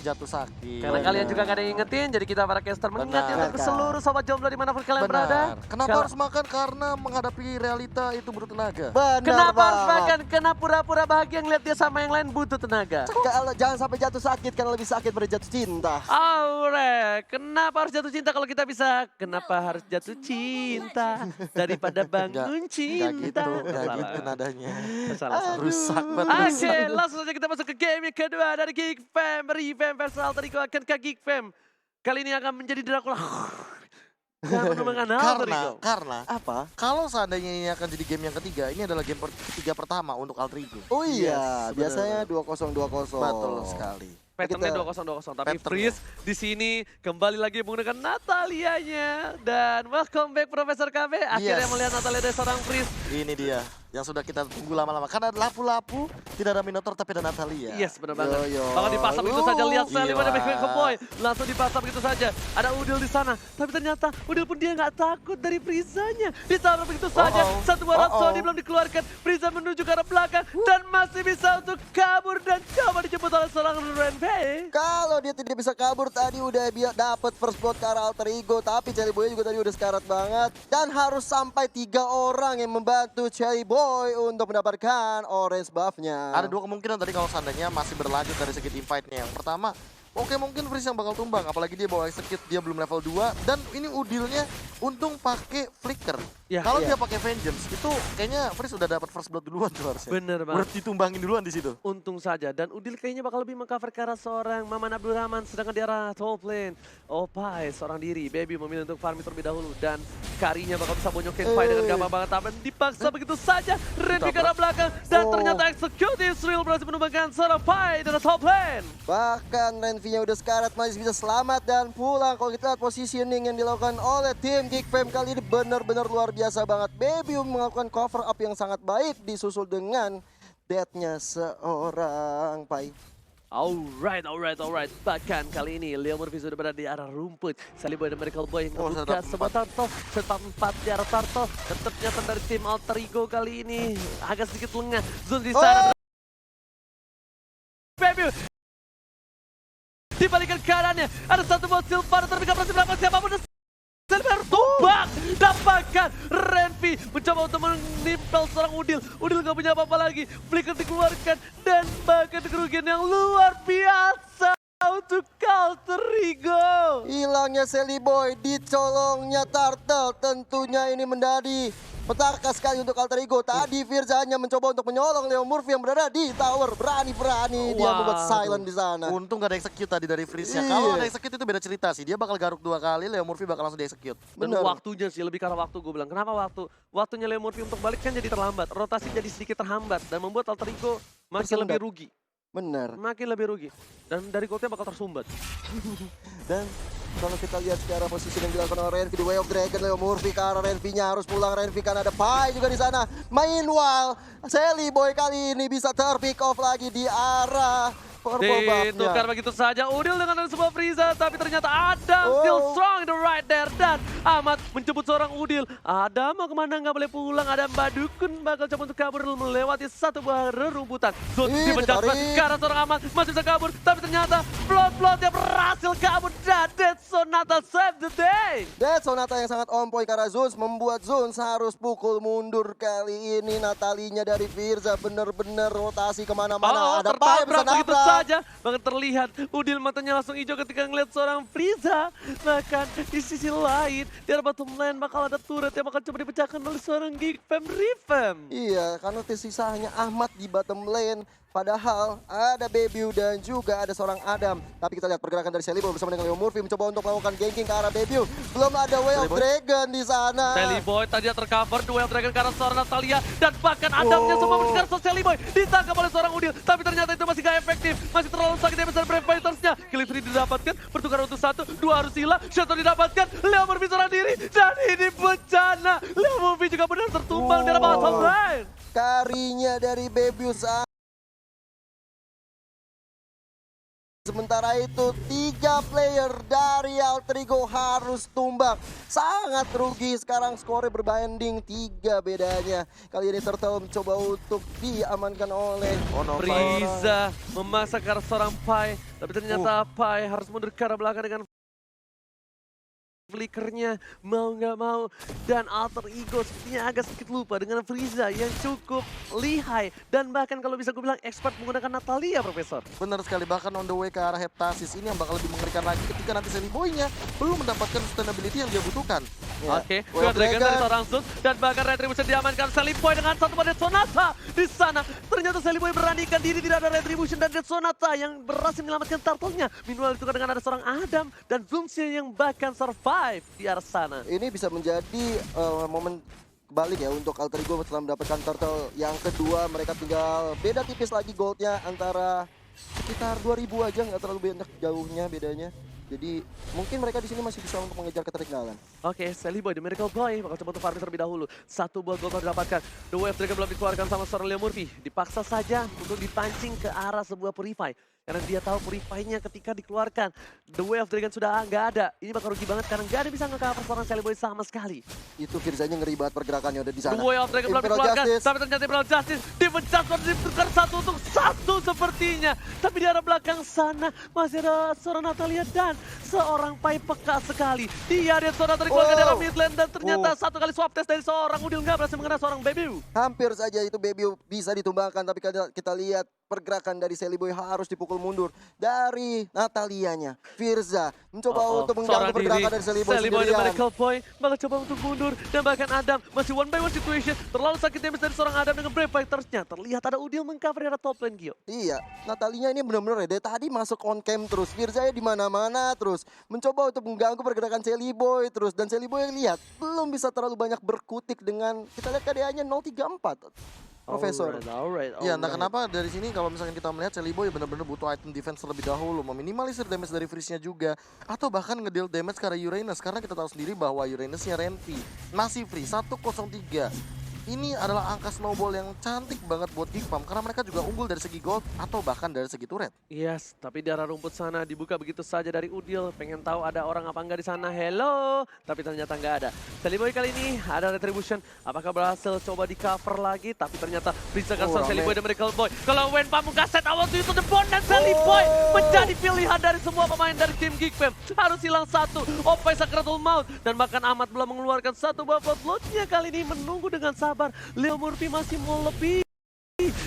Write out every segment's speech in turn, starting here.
jatuh sakit. Karena kalian juga gak ada yang ingetin, jadi kita para caster mengingatkan untuk seluruh sobat jomblo dimanapun kalian berada. Kenapa harus makan? Karena menghadapi realita itu butuh tenaga. Kenapa harus makan? Karena pura-pura bahagia ngeliat dia sama yang lain butuh tenaga. Jangan sampai jatuh sakit, karena lebih sakit pada jatuh cinta. Aure, kenapa harus jatuh cinta kalau kita bisa? Kenapa harus jatuh cinta daripada bangun cinta? Gak gitu nadanya. Salah. Rusak banget. Oke, langsung saja kita masuk ke game yang kedua dari Geek Fam. Revamp versus Alter Ego akan ke Geek Fam. Kali ini akan menjadi Dracula. Karena Apa? kalau seandainya ini akan jadi game yang ketiga, ini adalah game ketiga pertama untuk Alter Ego. Oh iya, Yes, biasanya 2-0-2-0. Betul sekali. Patternnya 2-0-2-0, tapi Freeze di sini kembali lagi menggunakan Natalianya. Dan welcome back Profesor KB, akhirnya melihat Natalia dari seorang Freeze. Ini dia yang sudah kita tunggu lama-lama. Karena lapu-lapu tidak ada Minotaur tapi ada Natalia. Yes, benar banget. Bahkan dipasang begitu saja, lihat Sally pada ke boy. Langsung dipasang begitu saja. Ada Udil di sana, tapi ternyata Udil pun dia nggak takut dari Frizanya. Ditaruh begitu saja, satu buah Sony belum dikeluarkan. Friza menuju ke arah belakang dan masih bisa untuk kabur dan coba dijemput oleh seorang Renfe. Kalau dia tidak bisa kabur tadi udah dapat first blood ke arah Alter Ego, tapi Cherry Boy juga tadi udah sekarat banget. Dan harus sampai 3 orang yang membantu Cherry Boy untuk mendapatkan orange buff-nya. Ada 2 kemungkinan tadi kalau seandainya masih berlanjut dari segi teamfight-nya. Yang pertama, oke mungkin Freeze yang bakal tumbang, apalagi dia bawa execute, dia belum level 2. Dan ini Udilnya untung pakai flicker. Kalau dia pakai vengeance, itu kayaknya Freeze udah dapat first blood duluan tuh harusnya. Bener banget. Udah ditumbangin duluan di situ. Untung saja, dan Udil kayaknya bakal lebih mengcover ke arah seorang Maman Abdurrahman, sedangkan di arah top lane Opai seorang diri, Baby memilih untuk farming terlebih dahulu, dan Karinya bakal bisa bonyokin fight dengan gampang banget, tapi dipaksa begitu saja. Renvi ke arah belakang, dan ternyata Execute Israel berhasil menumbangkan seorang Pai dari top lane. Bahkan Renvi-nya udah sekarat, masih bisa selamat dan pulang. Kalau kita lihat positioning yang dilakukan oleh tim Geek Fam kali ini benar-benar luar biasa banget. Baby melakukan cover up yang sangat baik, disusul dengan death-nya seorang Pai. Alright. Bahkan kali ini Leo Murphy sudah berada di arah rumput. Sally Boy dan Miracle Boy ngebuka sebuah turtle. Setup 4 di arah turtle. Tetap nyata dari tim Alter Ego kali ini agak sedikit lengah. Zone di sana. Baby dibalikan keadaannya. Ada satu bot silver tapi gak berhasil melakukan siapapun. Silver tumbang, dapatkan Renvi mencoba untuk menimpel seorang Udil. Udil gak punya apa-apa lagi, flicker dikeluarkan dan bahkan kerugian yang luar biasa untuk Alter Ego. Hilangnya Sally Boy, dicolongnya Turtle, tentunya ini menjadi petaka sekali untuk Alter Ego. Tadi Firza hanya mencoba untuk menyolong Leo Murphy yang berada di tower. Berani-berani dia membuat silent di sana. Untung gak ada execute tadi dari Freeze-nya. Kalau ada execute itu beda cerita sih. Dia bakal garuk 2 kali, Leo Murphy bakal langsung di execute. Dan waktunya sih, lebih karena waktu gue bilang. Kenapa waktu? Waktunya Leo Murphy untuk balik kan jadi terlambat. Rotasi jadi sedikit terhambat dan membuat Alter Ego makin lebih rugi. Benar. Makin lebih rugi. Dan dari goldnya bakal tersumbat. Dan kalau kita lihat secara posisi yang dilakukan oleh Renvi di Way of Dragon, Leo Murphy ke arah Renvi-nya harus pulang. Renvi kan ada Pai juga di sana. Meanwhile, Sally Boy kali ini bisa ter-pick off lagi di arah ditukar begitu saja Udil dengan sebuah Frieza, tapi ternyata Adam still strong in the right there, dan Ahmad menjemput seorang Udil. Adam mau kemana, nggak boleh pulang. Adam Badukun bakal coba untuk kabur melewati satu buah rerumputan. Zul dipecahkan ke arah seorang Ahmad, masih bisa kabur, tapi ternyata Blood dia berhasil kabur dan Dead Sonata save the day. Dead Sonata yang sangat on point karena Zuns membuat Zuns harus pukul mundur kali ini. Natalinya dari Firza bener-bener rotasi kemana-mana. Ada Pai bisa nabrak saja, bahkan terlihat Udil matanya langsung hijau ketika ngeliat seorang Frieza. Bahkan di sisi lain di arah bottom lane bakal ada turret yang bakal coba dipecahkan oleh seorang Geek Fam Revamp. Iya, karena tersisa hanya Ahmad di bottom lane. Padahal ada Baby dan juga ada seorang Adam. Tapi kita lihat pergerakan dari Sally Boy bersama dengan Leo Murphy mencoba untuk melakukan ganking ke arah Baby. Belum ada Way of Dragon di sana. Sally Boy tadi tercover Way of Dragon ke arah seorang Natalia, dan bahkan Adamnya semua mengejar Sally Boy. Ditangkap oleh seorang Udil, tapi ternyata itu masih gak efektif. Masih terlalu sakit dia besar Brave Fighters-nya. Kill free didapatkan, pertukaran untuk 1, 2 harus hilang. Shatter didapatkan, Leo Murphy seorang diri, dan ini bencana. Leo Murphy juga benar tertumbang di arah bottom lane. Karinya dari Baby Sementara itu 3 player dari Alter Ego harus tumbang. Sangat rugi sekarang, skornya berbanding 3 bedanya. Kali ini Turtle mencoba untuk diamankan oleh Frieza memaksa ke arah seorang Pai, tapi ternyata Pai harus mundur ke arah belakang dengan flickernya mau nggak mau, dan Alter Ego sepertinya agak sedikit lupa dengan Frieza yang cukup lihai dan bahkan kalau bisa gue bilang expert menggunakan Natalia, Profesor. Benar sekali, bahkan on the way ke arah Heptasis ini yang bakal lebih mengerikan lagi ketika nanti Selly Boy-nya belum mendapatkan sustainability yang dia butuhkan. Oke, Wave Dragon dari seorang Sun dan bahkan Retribution diamankan Selly Boy dengan satu pada Sonata di sana. Ternyata Selly Boy beranikan diri, tidak ada Retribution dan Death Sonata yang berhasil menyelamatkan turtle-nya. Meanwhile itu dengan ada seorang Adam dan Zoomsia yang bahkan survive di arah sana. Ini bisa menjadi momen balik ya untuk Alter Ego setelah mendapatkan turtle yang kedua. Mereka tinggal beda tipis lagi goldnya, antara sekitar 2000 aja, nggak terlalu banyak jauhnya bedanya. Jadi mungkin mereka di sini masih bisa untuk mengejar ketertinggalan. Oke, Selly Boy, The Miracle Boy bakal coba untuk farming terlebih dahulu. Satu buah gold didapatkan. The Wave Dragon belum dikeluarkan sama seorang Leo Murphy. Dipaksa saja untuk dipancing ke arah sebuah Purify. Karena dia tahu Purify-nya ketika dikeluarkan, The Wave Dragon sudah nggak ada. Ini bakal rugi banget karena nggak ada bisa nge-cover seorang Selly Boy sama sekali. Itu Firzanya ngeri banget pergerakannya udah di sana. The Wave Dragon belum dikeluarkan, tapi ternyata Imperial Justice dipecah, ditukar 1 untuk 1 sepertinya. Tapi di arah belakang sana masih ada seorang Natalia dan seorang Pai peka sekali. Dia sudah dikeluarkan dalam mid lane dan ternyata satu kali swap test dari seorang Udil nggak berhasil mengenai seorang Bebiu. Hampir saja itu Bebiu bisa ditumbangkan, tapi kita lihat pergerakan dari Selly Boy harus dipukul mundur dari Natalianya. Firza mencoba untuk mengganggu pergerakan dari Selly Boy sendirian. The Miracle Boy bakal coba untuk mundur dan bahkan Adam masih one by one situation. Terlalu sakit damage dari seorang Adam dengan Brave Fighters-nya. Terlihat ada Udil mengcover dari top lane, Gio. Iya, Natalinya ini benar-benar ya, dari tadi masuk on cam terus. Firza di mana-mana terus mencoba untuk mengganggu pergerakan Selly Boy terus, dan Selly Boy yang lihat belum bisa terlalu banyak berkutik dengan, kita lihat KDA-nya 034. Profesor. Alright. Ya, nah kenapa dari sini kalau misalkan kita melihat Selly Boy benar-benar butuh item defense terlebih dahulu, meminimalisir damage dari Freeze-nya juga, atau bahkan ngedeal damage ke arah Uranus, karena kita tahu sendiri bahwa Uranus-nya Renpi masih free 103. Ini adalah angka snowball yang cantik banget buat GigFam karena mereka juga unggul dari segi gold atau bahkan dari segi turret. Yes, tapi di arah rumput sana dibuka begitu saja dari Udil. Pengen tahu ada orang apa enggak di sana. Hello, tapi ternyata enggak ada. Selly Boy kali ini ada Retribution. Apakah berhasil coba di cover lagi? Tapi ternyata bisa kasar Selly Boy dan Miracle Boy. Kalau Wen Pamungkas set awal itu the bond dan Selly Boy menjadi pilihan dari semua pemain dari tim GigFam. Harus hilang satu. Opai Sakratul Maut dan bahkan Ahmad belum mengeluarkan satu buah bloodnya kali ini menunggu dengan sabar. Leo Murphy masih mau lebih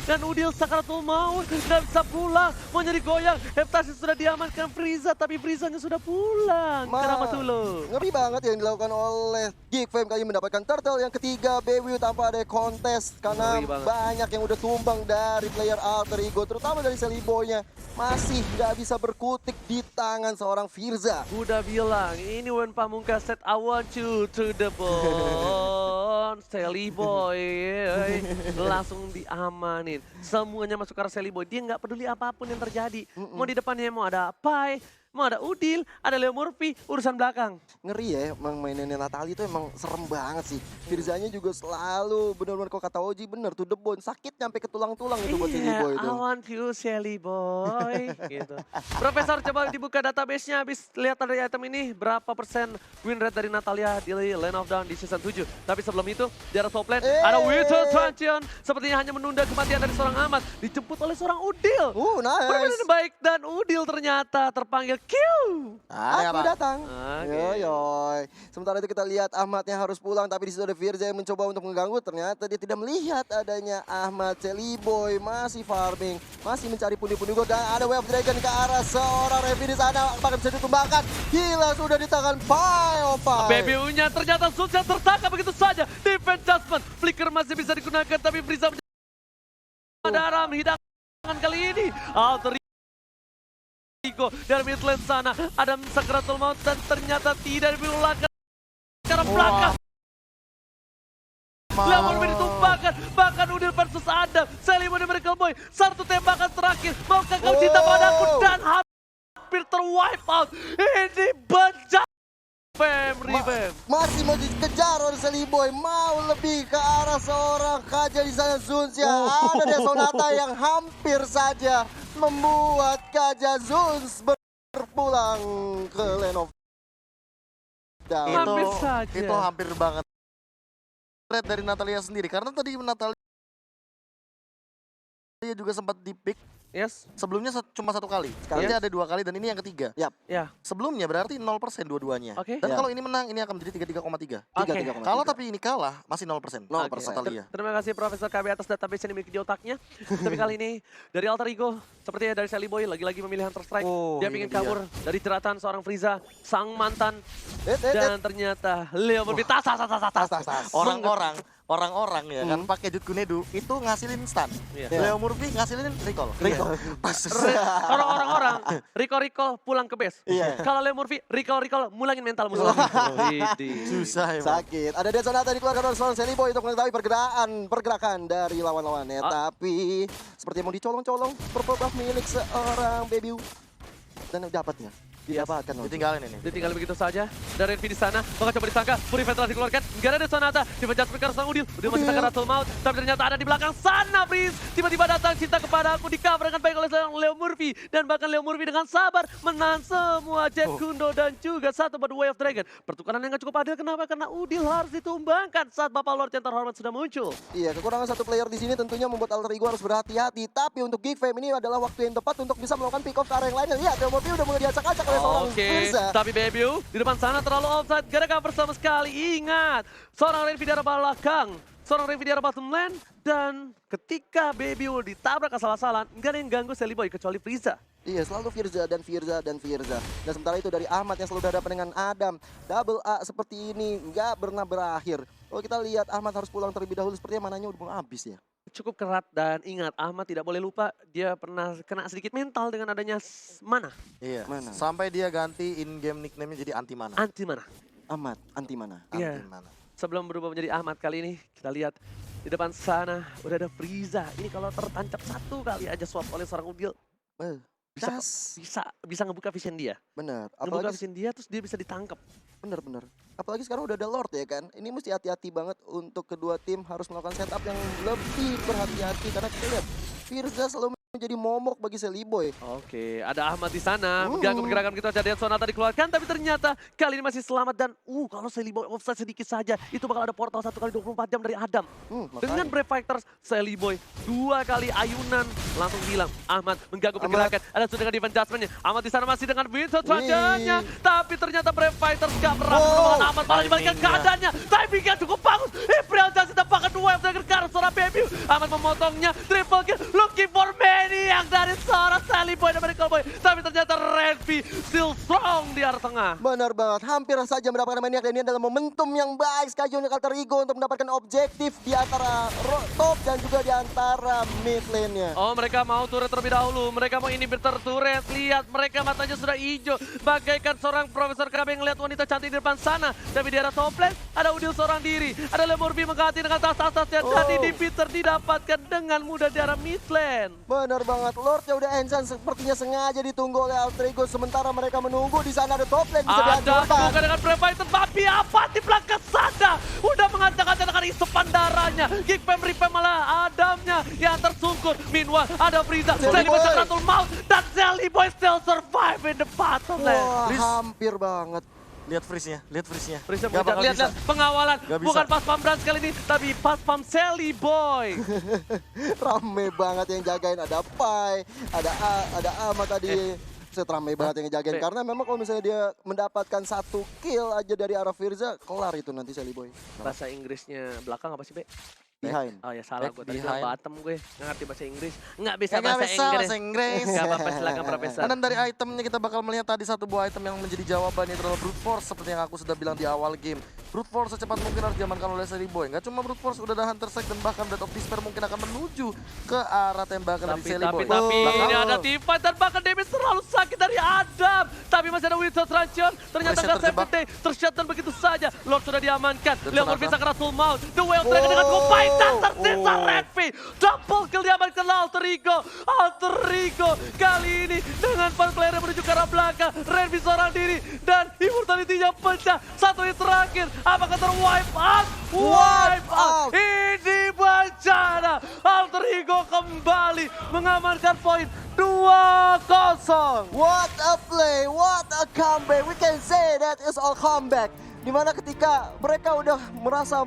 dan Udil Sakratul Maut dan bisa pulang, mau jadi goyang. Heptasis sudah diamankan Frieza, tapi Friezanya sudah pulang ke Ramatulo. Ngeri banget yang dilakukan oleh GigFam kali mendapatkan turtle yang ketiga Bebiu tanpa ada kontes karena banyak yang udah tumbang dari player Alter Ego, terutama dari Selly Boy-nya masih nggak bisa berkutik di tangan seorang Firza. Udah bilang ini Wen Pamungkas set I want you to the bone. Selly Boy langsung diamanin. Semuanya masuk ke arah Selly Boy. Dia nggak peduli apapun yang terjadi. Mau di depannya mau ada Pai, mau ada Udil, ada Leo Murphy, urusan belakang. Ngeri ya, emang mainannya Natali itu emang serem banget sih. Firzanya juga selalu benar-benar, kalau kata Oji bener tuh the bone, sakit nyampe ke tulang-tulang itu buat Selly Boy itu. I want you Selly Boy gitu. Profesor coba dibuka database-nya habis lihat dari item ini berapa persen win rate dari Natalia di Lane of Dawn di season 7. Tapi sebelum itu di arah top lane ada Winter Truncheon sepertinya hanya menunda kematian dari seorang Ahmad, dijemput oleh seorang Udil. Nice. Permainan baik dan Udil ternyata terpanggil Q. Aku datang. Okay. Yoyoy. Sementara itu kita lihat Ahmadnya harus pulang, tapi di situ ada Firza yang mencoba untuk mengganggu. Ternyata dia tidak melihat adanya Ahmad. Selly Boy masih farming, masih mencari pundi-pundi gold, dan ada Wave Dragon ke arah seorang Revi di sana. Apakah bisa ditumbangkan? Gila, sudah di tangan Pai. BBU-nya ternyata sukses tertangkap begitu saja. Defense adjustment, flicker masih bisa digunakan, tapi Frieza darah menghidangkan kali ini. Alter Ego dari mid lane sana ada Sakratul Maut dan ternyata tidak diulangkan ke arah belakang. Leo Murphy ditumbangkan, bahkan Udil versus Adam. Selly Boy dan Miracle Boy, satu tembakan terakhir. Maukah kau cinta padaku dan hampir terwipe out. Ini bejat. Masih mau dikejar oleh Selly Boy, mau lebih ke arah seorang Kaja di sana Zoomsia. Ada dia Sonata yang hampir saja membuat Kaja Zuns berpulang ke Lane of Down. Hampir saja. Itu hampir banget. Red dari Natalia sendiri, karena tadi Natalia juga sempat di-pick. Yes. Sebelumnya cuma 1 kali. Sekarang dia ada 2 kali dan ini yang ketiga. Yap. Ya. Sebelumnya berarti 0% dua-duanya. Oke. Dan Ya. kalau ini menang, ini akan menjadi 33,3. Oke. 3,3. Kalau tapi ini kalah, masih 0%. 0%. Natalia. Terima kasih Profesor KB atas database yang dimiliki di otaknya. Tapi kali ini dari Alter Ego, sepertinya dari Sally Boy lagi-lagi memilih Hunter Strike. Oh, Dia ini ingin dia. kabur dari jeratan seorang Frieza, sang mantan. Dan ternyata Leo berpita tas. Orang-orang ya kan pakai Jut Kunedu itu ngasilin stun. Iya. Leo Murphy ngasilin recall. Orang-orang recall pulang ke base. Iya. Kalau Leo Murphy recall mulangin mental musuh. Widih. Susah emang. Sakit. Ada Dead Sonata dikeluarkan oleh seorang Sally Boy untuk mengetahui pergerakan dari lawan-lawannya. Tapi seperti mau dicolong-colong, purple buff milik seorang Baby. Dan dapatnya. Didapatkan. Ditinggalin ini. Ditinggal begitu saja. Dan Renvi di sana, bakal coba disangka. Puri Veteran dikeluarkan. Gak ada Sonata. Tiba-tiba Jasper sang Udil. Udil masih sakaratul maut. Tapi ternyata ada di belakang sana, Pris. Tiba-tiba datang cinta kepada aku. Di-cover dengan baik oleh seorang Leo Murphy. Dan bahkan Leo Murphy dengan sabar menahan semua Jet Kundo dan juga satu buat Way of Dragon. Pertukaran yang gak cukup adil. Kenapa? Karena Udil harus ditumbangkan saat Bapak Lord yang terhormat sudah muncul. Iya, kekurangan satu player di sini tentunya membuat Alter Ego harus berhati-hati. Tapi untuk Geek Fam ini adalah waktu yang tepat untuk bisa melakukan pick off ke arah yang lainnya. Lihat, Leo Murphy udah mulai diacak-acak oleh seorang Firza. Tapi Bebiu di depan sana terlalu offside. Gak ada cover sama sekali. Ingat, seorang Renvi di arah belakang, seorang Renvi di arah bottom lane. Dan ketika Bebiu ditabrak asal-asalan, gak ada yang ganggu Sally Boy kecuali Frieza. Iya, selalu Firza dan Firza dan Firza. Dan sementara itu dari Ahmad yang selalu berhadapan dengan Adam. Double A seperti ini nggak pernah berakhir. Kalau kita lihat Ahmad harus pulang terlebih dahulu, sepertinya mananya udah mau habis ya. Cukup kerat dan ingat Ahmad tidak boleh lupa dia pernah kena sedikit mental dengan adanya mana? Iya. Mana? Sampai dia ganti in-game nickname-nya jadi anti mana. Anti mana? Ahmad, anti mana? Iya. Anti mana. Sebelum berubah menjadi Ahmad kali ini kita lihat di depan sana udah ada Frieza. Ini kalau tertancap satu kali aja swap oleh seorang Udil bisa ngebuka vision dia. Bener. Ngebuka Apalagi vision dia terus dia bisa ditangkap. bener. Apalagi sekarang udah ada Lord ya kan. Ini mesti hati-hati banget untuk kedua tim harus melakukan setup yang lebih berhati-hati karena kita lihat Firza selalu menjadi momok bagi Sally Boy. Oke, ada Ahmad di sana. Mengganggu pergerakan kita saja. Dead Sonata dikeluarkan, tapi ternyata kali ini masih selamat. Dan kalau Sally Boy offside sedikit saja, itu bakal ada portal 1 kali 24 jam dari Adam. Dengan Brave Fighters, Sally Boy 2 kali ayunan langsung hilang. Ahmad mengganggu pergerakan. Ada sudah dengan defense adjustment-nya. Ahmad di sana masih dengan Vincent wajahnya. Tapi ternyata Brave Fighters gak berhasil menolong Ahmad. Malah dibalikan keadaannya. Timingnya cukup bagus. Imperial Justice dapatkan 2 yang terakhir karena seorang Baby. Ahmad memotongnya. Triple kill. Looking for Maniac dari seorang Sally Boy dan Medical Boy. Tapi ternyata Renvi still strong di arah tengah. Benar banget, hampir saja mendapatkan Maniac dan ini adalah momentum yang baik sekali untuk Alter Ego untuk mendapatkan objektif di antara top dan juga di antara mid lane-nya. Oh, mereka mau turret terlebih dahulu. Mereka mau inhibitor turret. Lihat, mereka matanya sudah hijau. Bagaikan seorang Profesor KB yang melihat wanita cantik di depan sana. Tapi di arah top lane, ada Udil seorang diri. Ada Leo Murphy menghati dengan tas-tasnya. Dan inhibitor didapatkan dengan mudah di arah mid lane. Benar banget, Lordnya udah ensan sepertinya sengaja ditunggu oleh Alter Ego. Sementara mereka menunggu di sana ada top lane bisa Ada dihancurkan. bukan dengan Brave Fighter, tapi apa di belakang sana? Udah mengacak-acak dengan isepan darahnya. Geek Fam Ripem malah Adamnya yang tersungkur. Meanwhile ada Frieza, Sally Boy Sakratul Maut, dan Sally Boy still survive in the bottom lane. Wah, Please. hampir banget. Lihat freeze-nya, lihat freeze-nya. Frieza Gak mengejar, bakal lihat, bisa. pengawalan. Gak bisa. Bukan pas pam Brans kali ini, tapi pas pam Sally Boy. Rame banget yang jagain, ada Pai, ada Ahmad tadi. Set rame banget yang jagain karena memang kalau misalnya dia mendapatkan 1 kill aja dari arah Firza, kelar itu nanti Sally Boy. Bahasa Inggrisnya belakang apa sih, Be? Behind. Oh ya salah, gue Back tadi behind. bilang bottom gue. Nggak ngerti bahasa Inggris. Nggak bisa Nggak bahasa bisa Inggris. bahasa Inggris. Nggak apa-apa, silakan Profesor. Dan dari itemnya kita bakal melihat tadi satu buah item yang menjadi jawaban itu adalah Brute Force seperti yang aku sudah bilang di awal game. Brute Force secepat mungkin harus diamankan oleh Sally Boy. Nggak cuma Brute Force, udah ada Hunter Strike dan bahkan Death of Despair mungkin akan menuju ke arah tembakan dari Sally Boy. Tapi ini ada team fight dan bahkan damage terlalu sakit dari Adam. Tapi masih ada Winston Transition. Ternyata nggak save day. Tershutdown begitu saja. Lord sudah diamankan. Leo Murphy bisa Rasul Maut. The Whale Dragon dengan combine dan tersisa Redfi. Double kill diamankan oleh Alter Ego. Alter Ego kali ini dengan 4 player yang menuju ke arah belakang. Redfi seorang diri dan immortality-nya pecah. Satu hit terakhir. Apakah ter-wipe out? Wipe out! Ini bencana! Alter Alter Ego kembali mengamankan poin 2-0. What a play, what a comeback. We can say that is a comeback. Dimana ketika mereka udah merasa